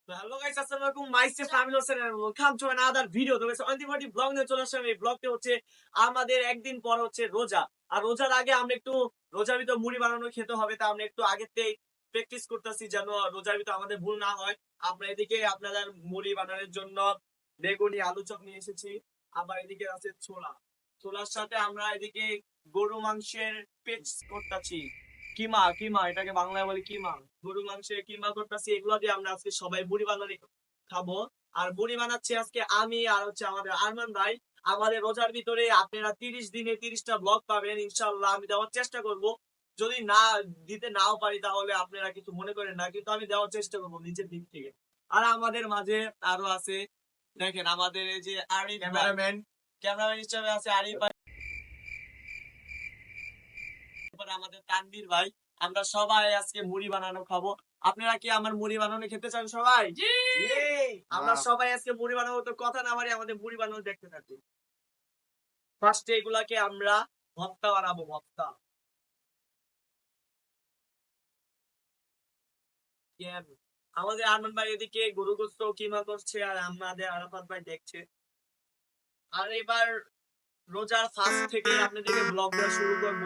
তো hello guys, আসসালামু আলাইকুম। Myself Amir Hossain and welcome to another video. তো গাইস, অন্তিমটি ব্লগ নিয়ে চলে আসলাম। এই ব্লগটি হচ্ছে আমাদের একদিন পর হচ্ছে রোজা। আর রোজার আগে আমরা একটু রোজার ভিতর মুড়ি বানানো খেতে হবে, তা আমরা একটু আগেতেই প্র্যাকটিস করতেছি যেন রোজার ভিতর আমাদের ভুল না হয়। আমরা এদিকে আপনাদের মুড়ি বানানোর জন্য বেগুনি আলু চপ নিয়ে এসেছি। আবার এদিকে আছে ছোলা। ছোলার সাথে আমরা এদিকে গরু মাংসের পেস্ট করতেছি। কিমা কিমা এটাকে বাংলায় বলে কিমা। গরু মাংসের কিমা করতেছি। এগুলো দিয়ে আমরা আজকে সবাই মুড়ি বানানি খাবো। আর মুড়ি বানাচ্ছি আজকে আমি আর হচ্ছে আমাদের আরমান ভাই। আমাদের রোজার ভিতরে আপনারা 30 দিনে 30টা ব্লগ পাবেন ইনশাল্লাহ। আমি দেওয়ার চেষ্টা করব। যদি না দিতে নাও পারি তাহলে আপনারা কিছু মনে করেন না, কিন্তু আমি দেওয়ার চেষ্টা করবো নিজের দিক থেকে। আর আমাদের মাঝে আরো আছে, দেখেন আমাদের এই যে আরিফ ক্যামেরাম্যান হিসেবে আছে আরিফ ভাই, আমাদের তানভীর ভাই। আমরা সবাই আজকে মুড়ি বানানো খাবো। আপনারা কি আমার মুড়ি বানানো খেতে চান সবাই? জি। আমরা সবাই আজকে মুড়ি বানাবো। তো কথা না বাড়িয়ে আমাদের মুড়ি বানানো দেখতে থাকি। ফার্স্টে এগুলাকে আমরা ভর্তা বানাবো, ভর্তা। আমাদের আরমান ভাই এদিকে গরু গোস্ত কিমা করছে আর আমাদের আরাফাত ভাই দেখছে। আর এবার রোজার ফার্স্ট থেকে আপনাদেরকে ব্লগটা শুরু করব।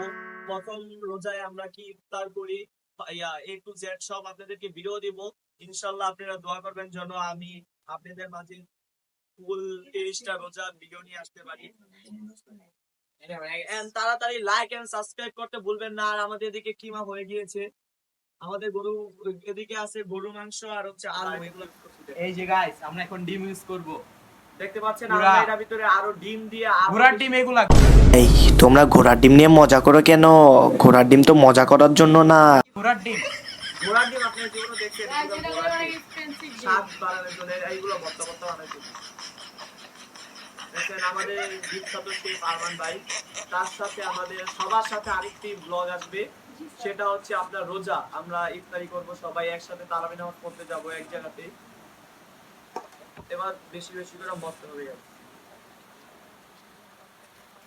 প্রথম রোজায় আমরা কি ইফতার করি, এ টু জেড সব আপনাদেরকে ভিডিও দিব। ইনশাআল্লাহ আপনারা দোয়া করবেন যেন আমি আপনাদের মাঝে ফুল 30টা রোজা ভিডিও নিয়ে আসতে পারি। And তাড়াতাড়ি লাইক এন্ড সাবস্ক্রাইব করতে ভুলবেন না। আর আমাদের এদিকে কিমা হয়ে গিয়েছে। আমাদের গরু এদিকে আছে গরু মাংস আর হচ্ছে আলু, এগুলো এই যে গাইস আমরা এখন ডিম ইউজ করব। দেখতে পাচ্ছেন। পুরা আমরা এর ভিতরে আরো ডিম দিয়ে ঘোড়ার ডিম এগুলা। এই তোমরা ঘোড়ার ডিম নিয়ে মজা করো কেন? ঘোড়ার ডিম তো মজা করার জন্য না। ঘোড়ার ডিম আপনার জীবনে দেখছেন স্বাদ বাড়ানোর জন্য এইগুলো ভর্তা ভর্তা বানাইছে। দেখেন আমাদের বিখ্যাত শেফ আরমান ভাই, তার সাথে আমাদের সবার সাথে আরেকটি ব্লগ আসবে। সেটা হচ্ছে আপনার রোজা, আমরা ইফতারি করব সবাই একসাথে, তারাবি নামাজ পড়তে যাব এক জায়গাতে। এবার বেশি বেশি করে মস্ত হবে।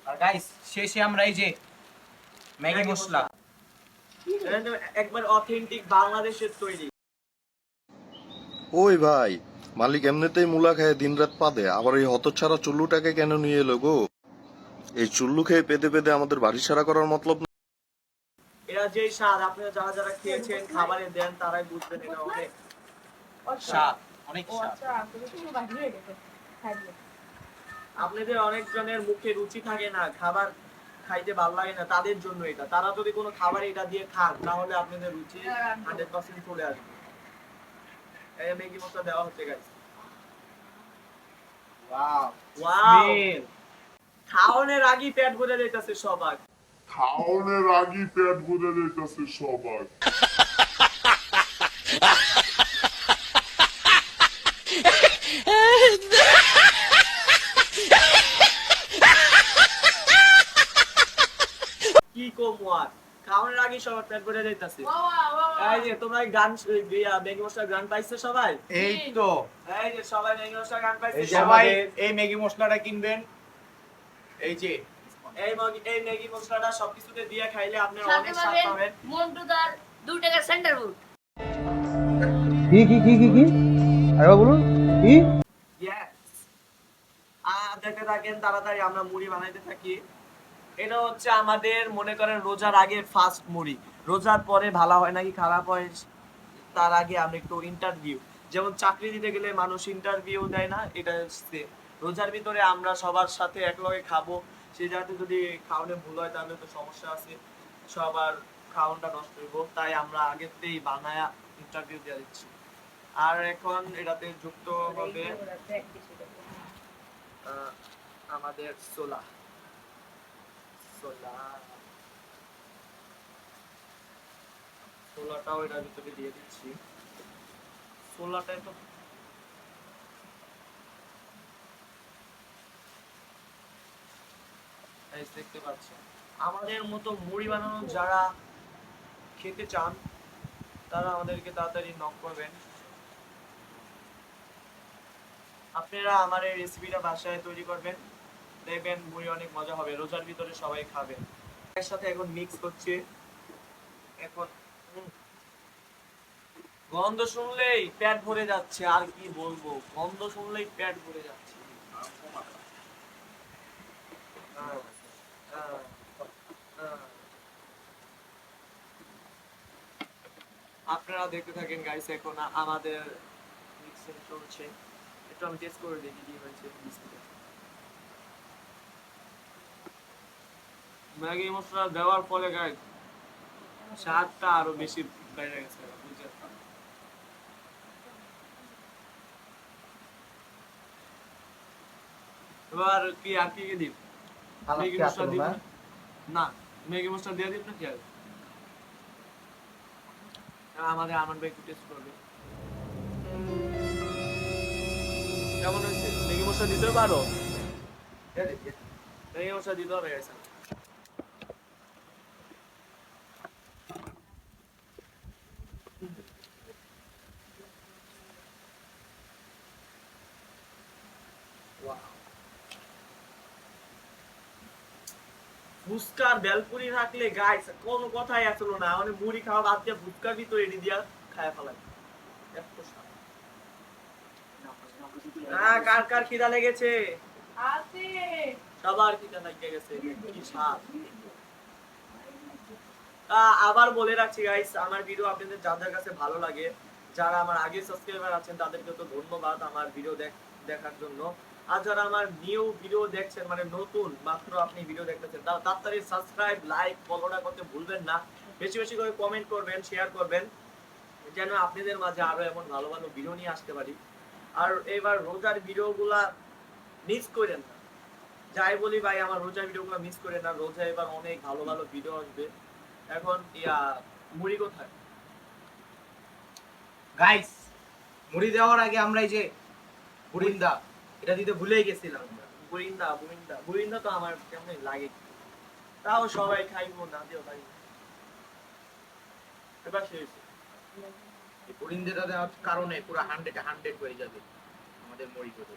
আর গাইস শেষে আমরা এই যে ম্যাগি মশলা একবার অথেন্টিক বাংলাদেশের তৈরি। ওই ভাই, মালিক এমনিতেই মুলা খায় দিনরাত পাদে, আবার এই হতচ্ছাড়া চুল্লুটাকে কেন নিয়ে এলো গো? এই চুল্লু খেয়ে পেদে পেদে আমাদের বাড়ি সারা করার মতলব না। এরা যে স্বাদ আপনারা যারা যারা খেয়েছেন খাবারে দেন তারাই বুঝবেন এটা অনেক স্বাদ, অনেক স্বাদ। আপনাদের অনেকজনের মুখে রুচি থাকে না, খাবার খাইতে ভালো লাগে না, তাদের জন্য এটা। তারা যদি কোনো খাবার এটা দিয়ে খান তাহলে আপনাদের রুচি 100% চলে আসবে। এই ম্যাগি মশলা দেওয়া হচ্ছে গাইস। ওয়াও ওয়াও, খাওয়ানোর আগেই পেট ভরে যাইতেছে সবার। খাওয়ানোর আগেই পেট ভরে যাইতেছে সবার। কি কমু আর, খাওয়ানোর আগেই সবার পেট ভরে যাইতেছে। এই যে তোমরা এই গান ম্যাগি মশলা গান পাইছো সবাই? এই তো এই যে সবাই ম্যাগি মশলা গান পাইছে। এই সবাই এই ম্যাগি মশলাটা কিনবেন। এই যে এই ম্যাগি মশলাটা সবকিছুতে দিয়ে খাইলে আপনারা অনেক স্বাদ পাবেন। মন্টুদার 2 টাকার সেন্টার ফুড। কি আরে বলুন কি? Yes. দেখতে থাকেন, তাড়াতাড়ি আমরা মুড়ি বানাইতে থাকি। এটা হচ্ছে আমাদের মনে করেন রোজার আগের ফার্স্ট মুড়ি। রোজার পরে ভালো হয় নাকি খারাপ হয় তার আগে আমরা একটু ইন্টারভিউ, যেমন চাকরি দিতে গেলে মানুষ ইন্টারভিউ দেয় না, এটা হচ্ছে রোজার ভিতরে আমরা সবার সাথে একলগে খাবো। সেই জায়গাতে যদি খাওয়ানো ভুল হয় তাহলে তো সমস্যা আছে, সবার খাওয়ানটা নষ্ট হইব। তাই আমরা আগেতেই বানায়া ইন্টারভিউ দিয়ে দিচ্ছি। আর এখন এটাতে যুক্ত হবে আমাদের ছোলাটাও এটার ভিতরে দিয়ে দিচ্ছি। ছোলাটাই তো দেখতে পাচ্ছেন। আমাদের মতো মুড়ি বানানো যারা খেতে চান তারা আমাদেরকে তাড়াতাড়ি নক করবেন। আপনারা আমার এই রেসিপিটা বাসায় তৈরি করবেন, দেখবেন মুড়ি অনেক মজা হবে। রোজার ভিতরে সবাই খাবেন। এর সাথে এখন মিক্স করছে। এখন গন্ধ শুনলেই পেট ভরে যাচ্ছে, আর কি বলবো, গন্ধ শুনলেই পেট ভরে যাচ্ছে। আহ, আহ, আহ। আপনারা দেখতে থাকেন গাইস, এখন আমাদের মিক্সিং চলছে, একটু আমি টেস্ট করে দেখি কি হয়েছে। ম্যাগি মশলা দেওয়ার পরে গাইস স্বাদটা আরো বেশি বেড়ে গেছে, বুঝছেন? এবার কি আর কি কি দিব? ম্যাগি মশলা দিব না? ম্যাগি মশলা দিয়ে দিব না কি আর? আমাদের আমান ভাই একটু টেস্ট করবে কেমন হয়েছে। ম্যাগি মশলা দিতে পারো? ম্যাগি মশলা দিতে হবে গাইস। ফুচকার বেলপুরি থাকলে গাইস কোনো কথাই আসলো না, মানে মুড়ি খাওয়া বাদ দিয়ে ফুচকার ভিতরে এটি দিয়া খায় ফেলাই। এত স্বাদ। কার কার খিদা লেগেছে? সবার খিদা লেগে গেছে, কি স্বাদ। আবার বলে রাখছি গাইস, আমার ভিডিও আপনাদের যাদের কাছে ভালো লাগে, যারা আমার আগে সাবস্ক্রাইবার আছেন তাদেরকে তো ধন্যবাদ আমার ভিডিও দেখার জন্য। আর যারা আমার নিউ ভিডিও দেখছেন, মানে নতুন মাত্র আপনি ভিডিও দেখতেছেন, তাড়াতাড়ি সাবস্ক্রাইব, লাইক, ফলোটা করতে ভুলবেন না। বেশি বেশি করে কমেন্ট করবেন, শেয়ার করবেন, যেন আপনাদের মাঝে আরো এমন ভালো ভালো ভিডিও নিয়ে আসতে পারি। আর এবার রোজার ভিডিওগুলা মিস করেন না, যাই বলি ভাই, আমার রোজার ভিডিওগুলো মিস করেন না। রোজা এবার অনেক ভালো ভালো ভিডিও আসবে। এখন মুড়ি কোথায় গাইস মুড়ি দেওয়ার আগে আমরা এই যে বুরিন্দা এটা দিতে ভুলেই গেছিলাম। বুরিন্দা? বুরিন্দা তো আমার কেমন লাগে, তাও সবাই খাইবো না দিও ভাই। এবার শেষ। এই বুরিন্দাটা দেওয়ার কারণে পুরো 100 হয়ে যাবে আমাদের মুড়ি করে।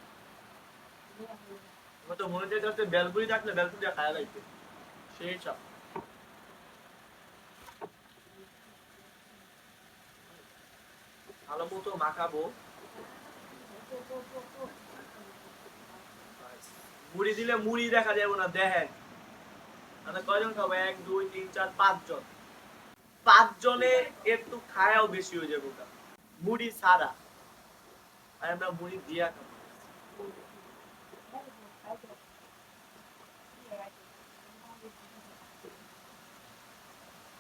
আমার তো মনে চাইছে বেলপুরি থাকলে বেলপুরি খাওয়া লাগবে, সেই সব। ভালো মতো মাখাবো। মুড়ি দিলে মুড়ি দেখা যাবে না, দেখেন আমরা কয়জন খাবো? 1 2 3 4 5 জন। 5 জনে একটু খায়াও বেশি হয়ে যাবে ওটা, মুড়ি ছাড়া। আর আমরা মুড়ি দিয়া খাবো।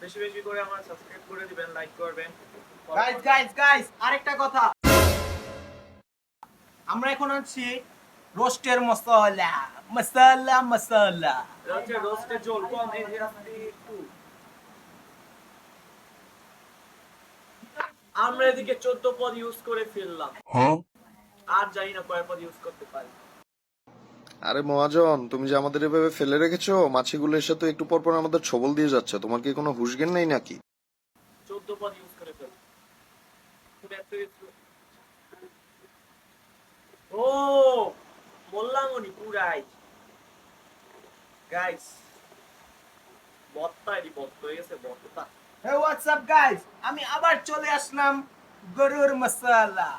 বেশি বেশি করে আমার সাবস্ক্রাইব করে দিবেন, লাইক করবেন। গাইস আরেকটা কথা, আমরা এখন আছি রোস্টের মশলা মশলা মশলা। এটা হচ্ছে রোস্টের ঝোল, কম এই যে আপনি একটু। আমরা এদিকে 14 পদ ইউজ করে ফেললাম, আর জানি না কয় পদ ইউজ করতে পারি। আরে মহাজন, তুমি যে আমাদের এভাবে ফেলে রেখেছো, মাছিগুলো এসে তো একটু পর পর আমাদের ছবল দিয়ে যাচ্ছে। তোমার কি কোনো হুঁশ জ্ঞান নেই নাকি? 14 পদ ইউজ করে ফেল। ও মোল্লামণি পুরাই গাইস, বত্তা এটি বত্ত হয়ে গেছে, বত্তা। হে হোয়াটসঅ্যাপ গাইস, আমি আবার চলে আসলাম গরুর মশলা।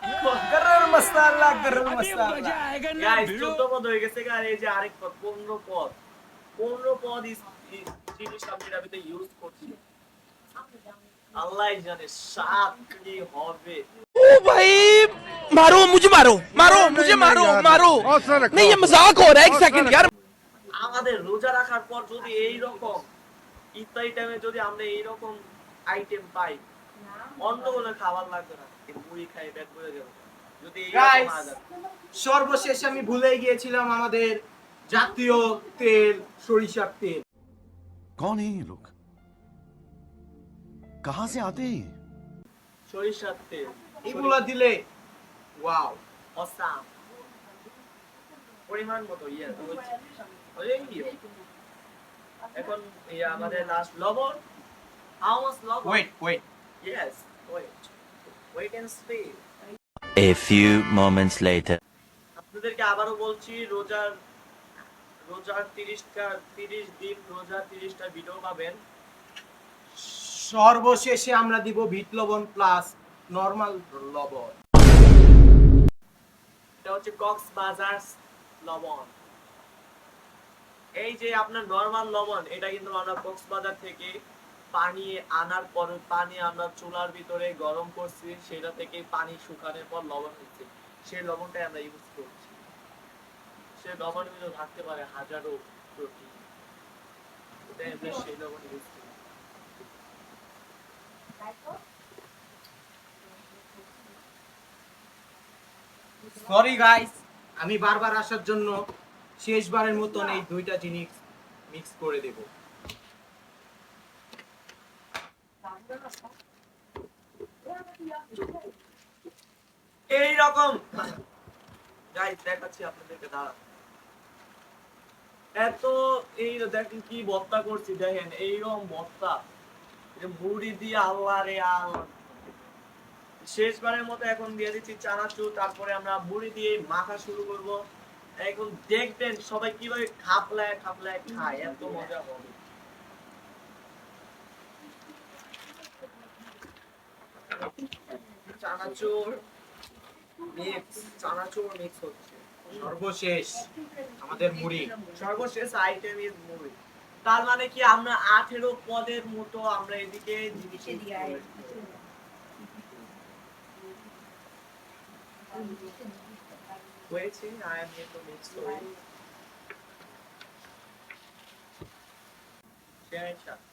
গরুর মশলা গাইস 14 পদ হয়ে গেছে। গাইস এই যে আরেক পদ 15 পদ, 15 পদ জিনিস আমি এটাতে ইউজ করছি। আল্লাহই জানে স্বাদ কি হবে। मारो मुझे मारो मारो मुझे मारो मारो नहीं ये मजाक हो रहा है एक सेकंड यार। আমাদের রোজা রাখার পর যদি এই রকম ইফতারি টাইমে যদি আমরা এই রকম আইটেম পাই, অন্য কোনো খাবার লাগবে না, এই মুড়ি খাই পেট ভরে যাবে। যদি এই গাইস রকম আদার সর্বশেষ আমি ভুলে গিয়েছিলাম আমাদের জাতীয় তেল, সরিষার তেল। कौन है ये लोग? कहां से आते हैं? সরিষার তেল এগুলো দিলে ওয়াও অসাম। পরিমাণ মতো এখন আমাদের লাস্ট লবণ। হাউ মাচ লবণ? Wait yes wait and see. A few moments later. আপনাদেরকে আবারও বলছি, রোজার 30 দিন রোজার 30টা ভিডিও পাবেন। সর্বশেষে আমরা দিব বিট লবণ প্লাস নরমাল লবণ। এটা হচ্ছে কক্সবাজার লবণ। এই যে আপনার নরমাল লবণ, এটা কিন্তু আমরা কক্সবাজার থেকে পানি আনার পর পানি আমরা চুলার ভিতরে গরম করছি, সেটা থেকে পানি শুকানোর পর লবণ হচ্ছে, সেই লবণটাই আমরা ইউজ করছি। সে লবণের ভিতরে থাকতে পারে হাজারো প্রোটিন, এটাই আমরা সেই লবণ ইউজ করি। সরি গাইস, আমি বারবার আসার জন্য শেষবারের মতন এই দুইটা জিনিস মিক্স করে দেব। এই রকম গাইস দেখাচ্ছি আপনাদেরকে, দাঁড়ান। এত এই দেখেন কি ভর্তা করছি, দেখেন এইরকম ভর্তা, মুড়ি দিয়ে আল্লাহ রে আল্লাহ। শেষবারের মতো এখন দিয়ে দিচ্ছি চানাচুর, তারপরে আমরা মুড়ি দিয়ে মাখা শুরু করব। এখন দেখবেন সবাই কিভাবে খাপলায় খাপলায় খায়, এত মজা হবে। চানাচুর মিক্স হচ্ছে। সর্বশেষ আমাদের মুড়ি। সর্বশেষ আইটেম ইজ মুড়ি। তার মানে কি আমরা 18 পদের মতো আমরা এদিকে জিনিস waiting. I am here to make story.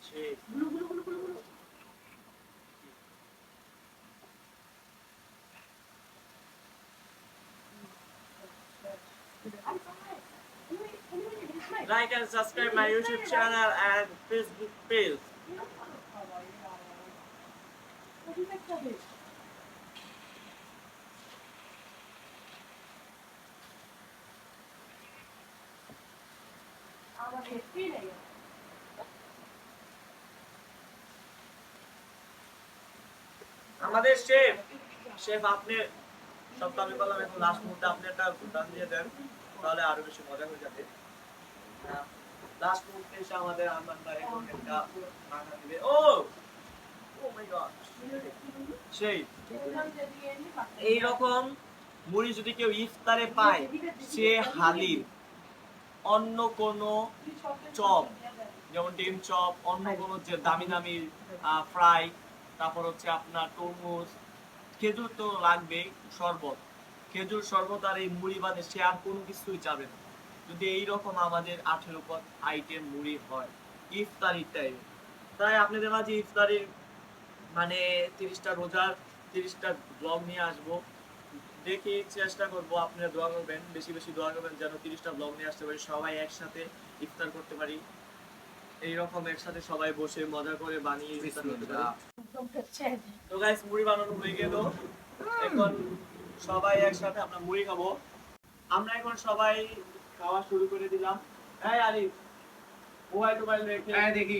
Shake. Like and subscribe my YouTube channel and Facebook page. আমাদের শেফ আপনি সব আমি বললাম, এখন লাস্ট মুহূর্তে আপনি একটা গান দিয়ে দেন, তাহলে আরো বেশি মজা হয়ে যাবে। লাস্ট মুহূর্তে এসে আমাদের আরমান ভাই এখন একটা মাখা দিবে। ও মাই গড, সেই এইরকম মুড়ি যদি কেউ ইফতারে পায়, সে হালিম, অন্য কোন চপ যেমন ডিম চপ, অন্য কোন যে দামি দামি ফ্রাই, তারপর হচ্ছে আপনার তরমুজ, খেজুর তো লাগবে, শরবত, খেজুর শরবত আর এই মুড়ি বাদে সে আর কোনো কিছুই যাবে না যদি এইরকম আমাদের 18 পদ আইটেম মুড়ি হয় ইফতারির টাইমে। তাই আপনাদের মাঝে ইফতারির মানে 30টা রোজার 30টা ব্লগ নিয়ে আসবো। দেখি চেষ্টা করবো, আপনারা দোয়া করবেন, বেশি বেশি দোয়া করবেন যেন 30টা ব্লগ নিয়ে আসতে পারি, সবাই একসাথে ইফতার করতে পারি, এইরকম একসাথে সবাই বসে মজা করে বানিয়ে ইফতার করতে পারি। তো গাইস মুড়ি বানানো হয়ে গেল, এখন সবাই একসাথে আমরা মুড়ি খাবো। আমরা এখন সবাই খাওয়া শুরু করে দিলাম। এই আরিফ মোবাইল টোবাইল রেখে দেখি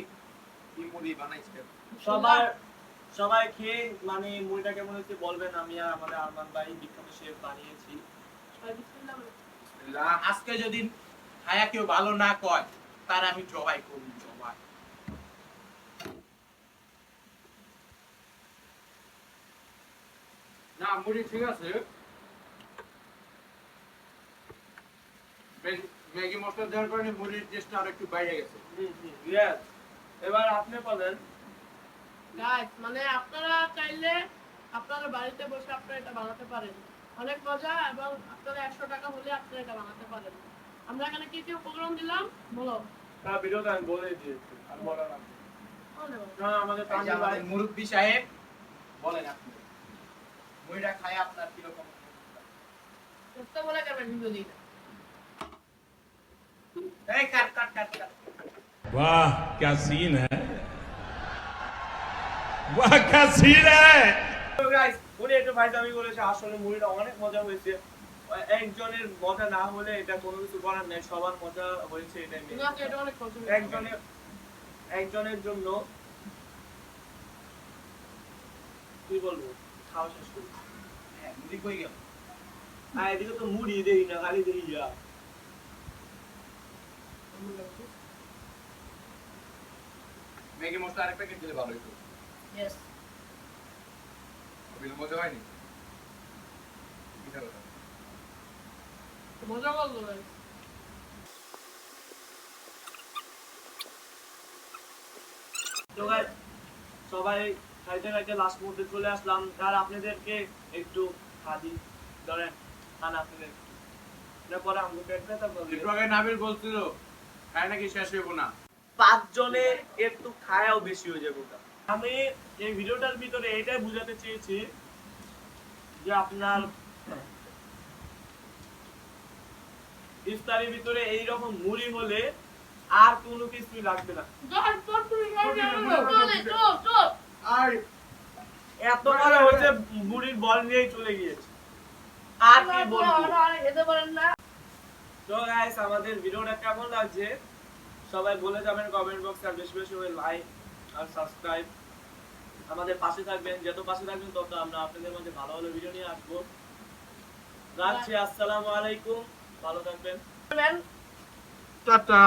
কি মুড়ি বানাইছে। সবাই খেয়ে মানে মুড়িটা কেমন হচ্ছে বলবেন। আমি আর আমাদের আরমান ভাই বিখ্যাত শেফ বানিয়েছি। আজকে যদি খায়া কেউ ভালো না কয়, তার আমি জবাই করব, জবাই। না মুড়ি ঠিক আছে, ম্যাগি মশলা দেওয়ার কারণে মুড়ির টেস্টটা আর একটু বাইরে গেছে। ইয়েস, এবার আপনি বলেন। গাইস মানে আপনারা চাইলে আপনারা বাড়িতে বসে আপনারা এটা বানাতে পারেন, অনেক মজা, এবং আপনারা 100 টাকা হলে আপনারা এটা বানাতে পারেন। আমরা এখানে কি কি উপকরণ দিলাম বলো? তার ভিডিওতে আমি বলে দিয়েছি, আর বলা না। না আমাদের আমাদের মুরব্বি সাহেব বলেন আপনি মুড়িটা খায় আপনার কি রকম তো বলে করবেন ভিডিও দিই। এই কাট কাট কাট কাট। वाह क्या सीन है, वाह क्या सीन है। তো গাইস উনি একটু ভাইজামি করেছে, আসলে মুভিটা অনেক মজা হয়েছে। একজনের মজা না হলে এটা কোনো কিছু করার নেই, সবার মজা হয়েছে এটাই মেন। না এটা অনেক মজা। একজনের জন্য কি বলবো, খাওয়া শেষ করি। হ্যাঁ মুড়ি কই গেল? এদিকে তো মুড়ি দেই না, খালি দেই যা। ম্যাগি মশলা আরেক প্যাকেট দিলে ভালো হতো। ইয়েস মজা করলো ভাই। তো guys, সবাই খাইতে খাইতে লাস্ট মুহূর্তে চলে আসলাম আর আপনাদেরকে একটু খাদি ধরেন খান আপনাদের এটা পরে আমাকে পেট ব্যথা করবে। একটু আগে নাবিল বলছিল খায় নাকি শেষ হইব না। 5 জনে একটু খায়াও বেশি হয়ে যাবে ওটা। আমি এই ভিডিওটার ভিতরে এটাই বোঝাতে চেয়েছি যে আপনার ইফতারের ভিতরে এইরকম মুড়ি হলে আর কোনো কিছুই লাগবে না। Guys, চল, চল। আর এত বড় হয়েছে মুড়ির বল নিয়েই চলে গিয়েছে। আর কি বলবো? খেতে পারেন না। তো গাইস আমাদের ভিডিওটা কেমন লাগছে সবাই বলে যাবেন কমেন্ট বক্সে, আর বেশি বেশি করে লাইক আর সাবস্ক্রাইব আমাদের পাশে থাকবেন। যত পাশে থাকবেন তত আমরা আপনাদের মধ্যে ভালো ভালো ভিডিও নিয়ে আসবো। রাখছি, আসসালামু আলাইকুম, ভালো থাকবেন। টাটা।